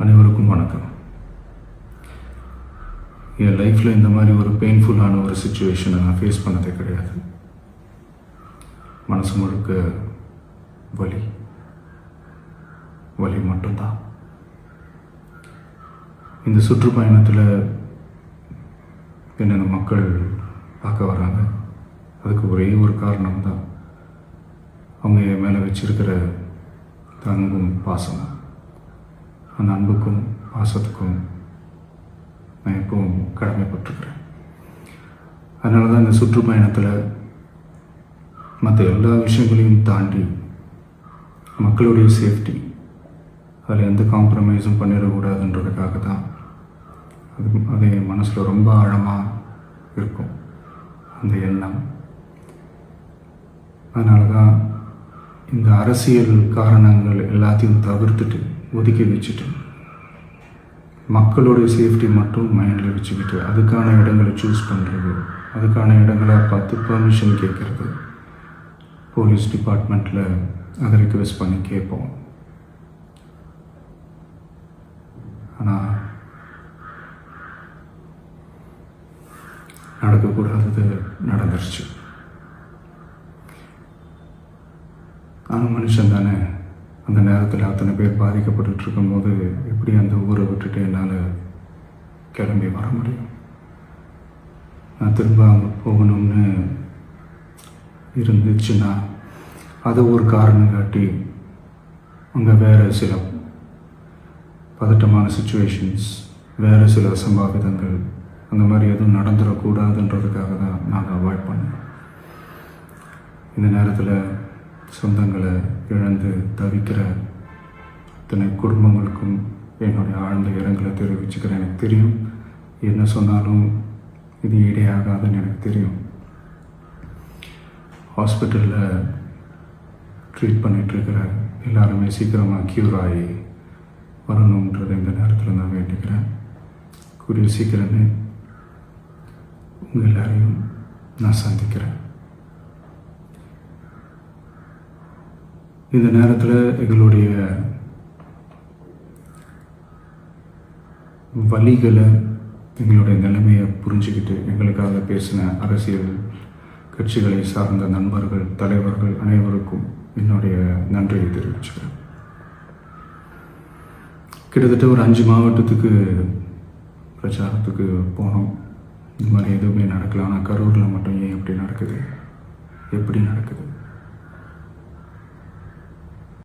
அனைவருக்கும் வணக்கம். என் லைஃப்பில் இந்த மாதிரி ஒரு பெயின்ஃபுல்லான ஒரு சுச்சுவேஷனை நான் ஃபேஸ் பண்ணதே கிடையாது. மனசு முழுக்க வலி வலி மட்டும்தான். இந்த சுற்றுப்பயணத்தில் என்னென்ன மக்கள் பார்க்க வராங்க, அதுக்கு ஒரே ஒரு காரணம் தான் அவங்க என் மேலே வச்சிருக்கிற அன்பும் பாசமும். அந்த அன்புக்கும் பாசத்துக்கும் நான் எப்பவும் கடமைப்பட்டிருக்கிறேன். அதனால தான் இந்த சுற்றுப்பயணத்தில் மற்ற எல்லா விஷயங்களையும் தாண்டி மக்களுடைய சேஃப்டி, அதில் எந்த காம்ப்ரமைஸும் பண்ணிடக்கூடாதுன்றதுக்காக தான் அது என் மனசில் ரொம்ப ஆழமாக இருக்கும் அந்த எண்ணம். அதனால தான் இந்த அரசியல் காரணங்கள் எல்லாத்தையும் தவிர்த்துட்டு ஒதுக்கி வச்சுட்டு மக்களுடைய சேஃப்டி மட்டும் மைண்டில் வச்சுக்கிட்டு அதுக்கான இடங்களை சூஸ் பண்ணுறது, அதுக்கான இடங்களை பார்த்து பெர்மிஷன் கேட்குறது, போலீஸ் டிபார்ட்மெண்ட்டில் அதை ரிக்வெஸ்ட் பண்ணி கேட்போம். ஆனால் நடக்கக்கூடாதது நடந்துருச்சு. நானும் மனுஷன் தானே. அந்த நேரத்தில் அத்தனை பேர் பாதிக்கப்பட்டு இருக்கும்போது எப்படி அந்த ஊரை விட்டுட்டு என்னால் கிளம்பி வர முடியும்? நான் திரும்ப அங்கே போகணும்னு இருந்துச்சுன்னா அதை ஒரு காரணம் காட்டி அங்கே வேறு சில பதட்டமான சுச்சுவேஷன்ஸ், வேறு சில அசம்பாவிதங்கள் அந்த மாதிரி எதுவும் நடந்துடக்கூடாதுன்றதுக்காக தான் நான் அவாய்ட் பண்ணேன். இந்த நேரத்தில் சொந்தங்களை இழந்து தவிக்கிற அத்தனை குடும்பங்களுக்கும் என்னுடைய ஆழ்ந்த இரங்கலை தெரிவிச்சுக்கிறேன். எனக்கு தெரியும், என்ன சொன்னாலும் இது ஈடேயாகாதுன்னு எனக்கு தெரியும். ஹாஸ்பிட்டலில் ட்ரீட் பண்ணிகிட்ருக்கிற எல்லாருமே சீக்கிரமாக க்யூர் ஆகி வரணுன்றதை இந்த நேரத்தில் நான் வேண்டிக்கிறேன். கூடிய சீக்கிரமே உங்கள் எல்லாரையும் நான் சந்திக்கிறேன். இந்த நேரத்தில் எங்களுடைய வலிகளை, எங்களுடைய நிலைமையை புரிஞ்சுக்கிட்டு எங்களுக்காக பேசின அரசியல் கட்சிகளை சார்ந்த நண்பர்கள், தலைவர்கள் அனைவருக்கும் என்னுடைய நன்றியை தெரிவிச்சுக்கிறேன். கிட்டத்தட்ட ஒரு 5 மாவட்டத்துக்கு பிரச்சாரத்துக்கு போனோம். இந்த மாதிரி எதுவுமே நடக்கல. ஆனால் கரூரில் மட்டும் ஏன் எப்படி நடக்குது?